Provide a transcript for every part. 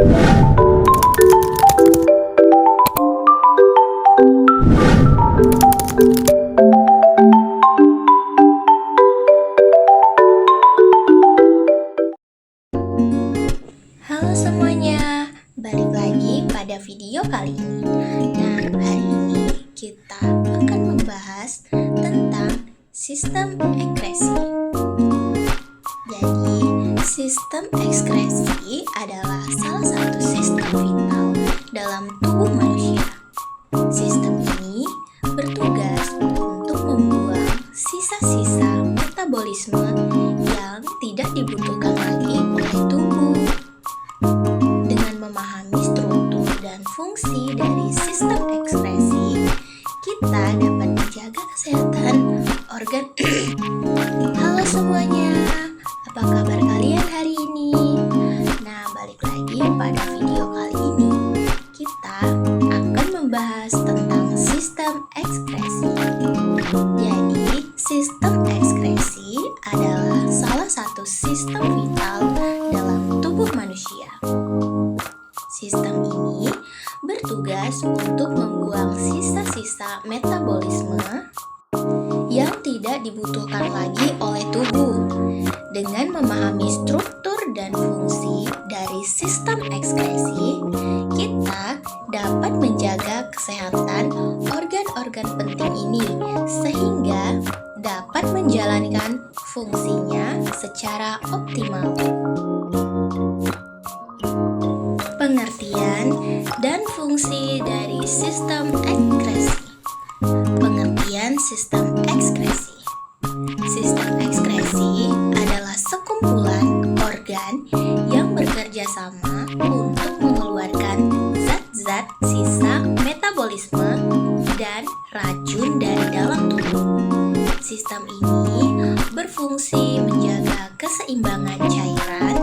Halo semuanya, balik lagi pada video kali ini. Nah, hari ini kita akan membahas tentang sistem ekskresi. Jadi, sistem ekskresi adalah salah satu sistem vital dalam tubuh manusia. Sistem ini bertugas untuk membuang sisa-sisa metabolisme yang tidak dibutuhkan lagi oleh tubuh. Dengan memahami struktur dan fungsi dari sistem ekskresi, kita dapat menjaga kesehatan organ. Halo semuanya, apa kabar kalian hari ini? Nah, balik lagi pada video kali ini, kita akan membahas tentang sistem ekskresi. Jadi, sistem ekskresi adalah salah satu sistem vital dalam tubuh manusia. Sistem ini bertugas untuk membuang sisa-sisa metabolisme yang tidak dibutuhkan lagi oleh tubuh. Dengan memahami struktur dan fungsi dari sistem ekskresi, kita dapat menjaga kesehatan organ-organ penting ini sehingga dapat menjalankan fungsinya secara optimal. Pengertian dan fungsi dari sistem ekskresi. Pengertian sistem ekskresi. Sistem ekskresi adalah sekumpulan organ yang bekerja sama untuk mengeluarkan zat-zat sisa metabolisme dan racun dari dalam tubuh. Sistem ini berfungsi menjaga keseimbangan cairan,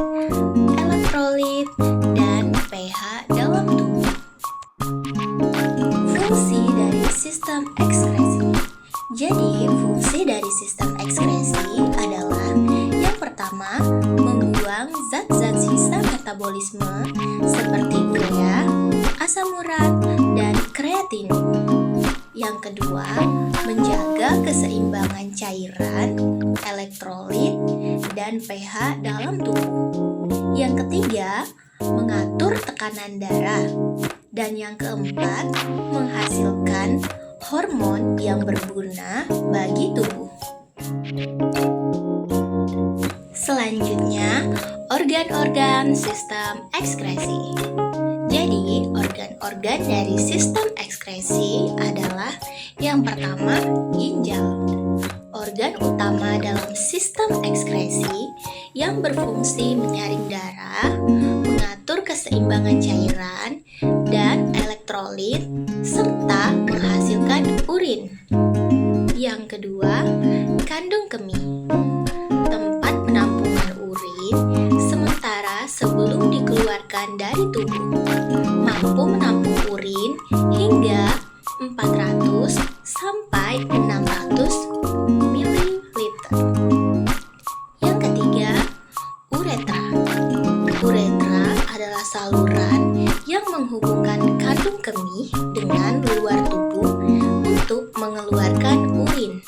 elektrolit, dan pH dalam tubuh. Fungsi dari sistem ekskresi. Jadi, fungsi dari sistem ekskresi adalah yang pertama, membuang zat-zat sisa metabolisme seperti urea, asam urat, dan kreatin. Yang kedua, menjaga keseimbangan cairan, elektrolit, dan pH dalam tubuh. Yang ketiga, mengatur tekanan darah. Dan yang keempat, menghasilkan hormon yang berguna bagi tubuh. Selanjutnya, organ-organ sistem ekskresi. Jadi, organ-organ dari sistem ekskresi adalah yang pertama, ginjal. Organ utama dalam sistem ekskresi yang berfungsi menyaring darah, mengatur keseimbangan cairan dan elektrolit, serta menghasilkan urin. Yang kedua, kandung kemih. Tempat penampungan urin sementara sebelum dikeluarkan dari tubuh. Mampu menampung urin hingga 400 sampai 600 ml. Yang ketiga, uretra. Uretra adalah saluran yang menghubungkan kandung kemih dengan luar tubuh untuk mengeluarkan urin.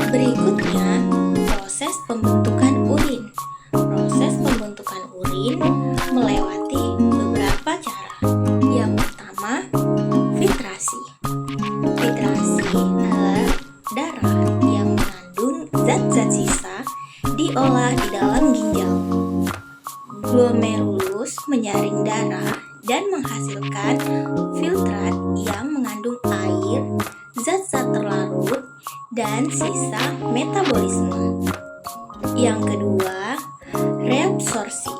Berikutnya, proses pembentukan urin. Proses pembentukan urin melewati beberapa cara. Yang pertama, filtrasi. Filtrasi adalah darah yang mengandung zat-zat sisa diolah di dalam ginjal. Glomerulus menyaring darah dan menghasilkan filtrat yang mengandung air, zat-zat terlarut, dan sisa metabolisme. Yang kedua, reabsorpsi.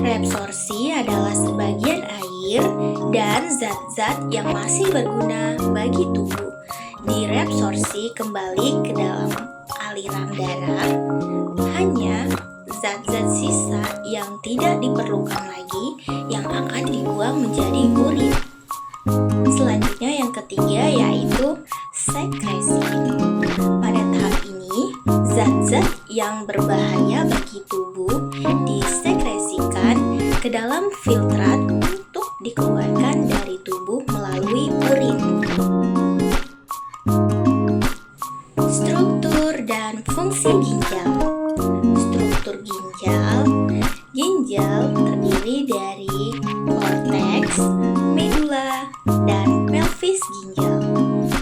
Reabsorpsi adalah sebagian air dan zat-zat yang masih berguna bagi tubuh direabsorpsi kembali ke dalam aliran darah. Hanya zat-zat sisa yang tidak diperlukan lagi yang akan dibuang menjadi urin. Selanjutnya yang ketiga yaitu sekresi. Pada tahap ini, zat-zat yang berbahaya bagi tubuh dalam filtrat untuk dikeluarkan dari tubuh melalui urin. Struktur dan fungsi ginjal. Struktur ginjal terdiri dari korteks, medula, dan pelvis ginjal.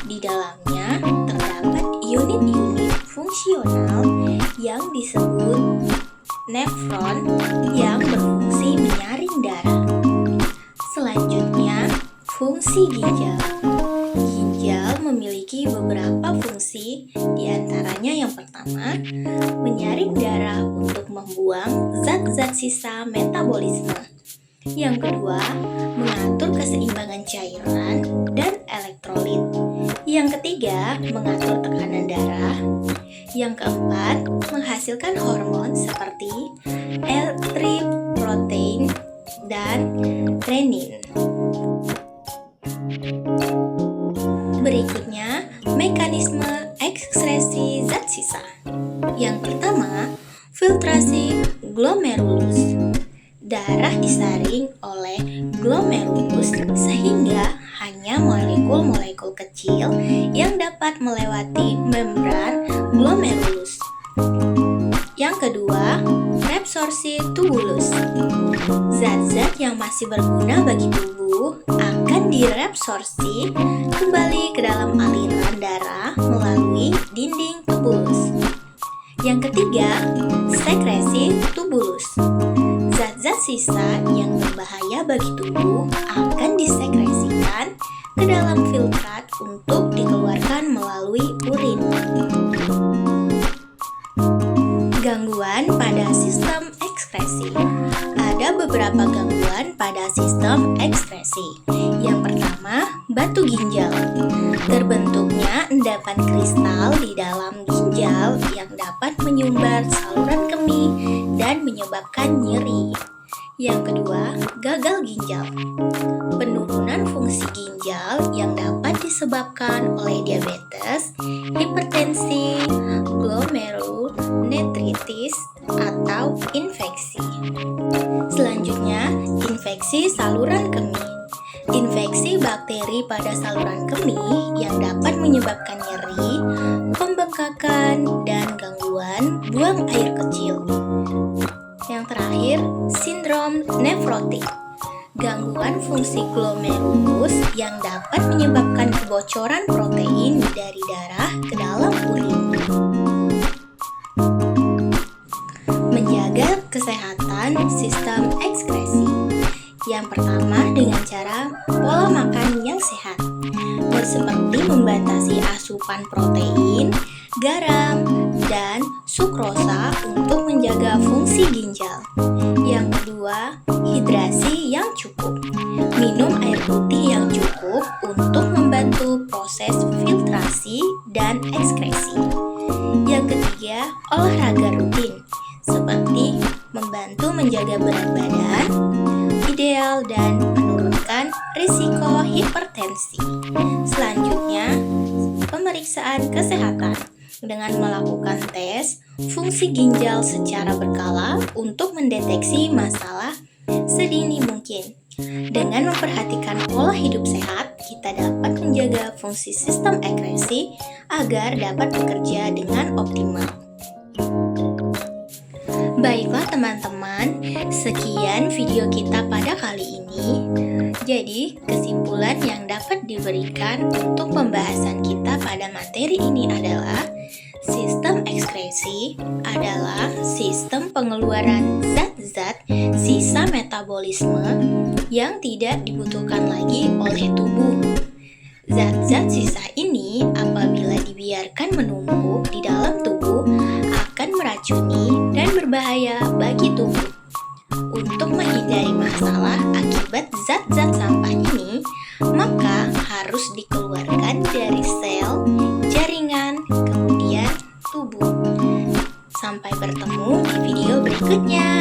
Di dalamnya terdapat unit-unit fungsional yang disebut nefron yang berfungsi menyaring darah. Selanjutnya, fungsi ginjal. Ginjal memiliki beberapa fungsi, diantaranya yang pertama, menyaring darah untuk membuang zat-zat sisa metabolisme. Yang kedua, mengatur keseimbangan cairan dan elektrolit. Yang ketiga, mengatur tekanan darah. Yang keempat, menghasilkan hormon seperti eritropoietin dan renin. Berikutnya, mekanisme ekskresi zat sisa. Yang pertama, filtrasi glomerulus. Darah disaring oleh glomerulus sehingga hanya molekul-molekul kecil yang dapat melewati membran glomerulus. Yang kedua, reabsorpsi tubulus. Zat-zat yang masih berguna bagi tubuh akan direabsorpsi kembali ke dalam aliran darah melalui dinding tubulus. Yang ketiga, sekresi tubulus. Zat-zat sisa yang berbahaya bagi tubuh akan disekresikan ke dalam filtrat untuk dikeluarkan melalui urin. Gangguan pada sistem ekskresi. Ada beberapa gangguan pada sistem ekskresi. Yang pertama, batu ginjal. Terbentuknya endapan kristal di dalam ginjal yang dapat menyumbat saluran kemih dan menyebabkan nyeri. Yang kedua, gagal ginjal. Penurunan fungsi ginjal yang dapat disebabkan oleh diabetes, hipertensi, glomerulonephritis, atau infeksi. Selanjutnya, infeksi saluran kemih. Infeksi bakteri pada saluran kemih yang dapat menyebabkan nyeri, pembengkakan, dan gangguan buang air kecil. Yang terakhir, sindrom nefrotik. Gangguan fungsi glomerulus yang dapat menyebabkan kebocoran protein dari darah ke dalam urin. Menjaga kesehatan sistem ekskresi. Yang pertama, dengan cara pola makan yang sehat, seperti membatasi asupan protein, garam, dan sukrosa untuk menjaga fungsi ginjal. Yang kedua, hidrasi yang cukup. Minum air putih yang cukup untuk membantu proses filtrasi dan ekskresi. Yang ketiga, olahraga rutin, seperti membantu menjaga berat badan ideal dan menurunkan risiko hipertensi. Selanjutnya, pemeriksaan kesehatan dengan melakukan tes fungsi ginjal secara berkala untuk mendeteksi masalah sedini mungkin. Dengan memperhatikan pola hidup sehat, kita dapat menjaga fungsi sistem ekskresi agar dapat bekerja dengan optimal. Baiklah teman-teman, sekian video kita pada kali ini. Jadi, kesimpulan yang dapat diberikan untuk pembahasan kita pada materi ini adalah sistem ekskresi adalah sistem pengeluaran zat-zat sisa metabolisme yang tidak dibutuhkan lagi oleh tubuh. Zat-zat sisa ini apabila dibiarkan menumpuk di dalam tubuh akan meracuni dan berbahaya bagi tubuh. Untuk menghindari masalah akibat zat-zat sampah ini, maka harus dikeluarkan dari sel, jaringan, kemudian tubuh. Sampai bertemu di video berikutnya.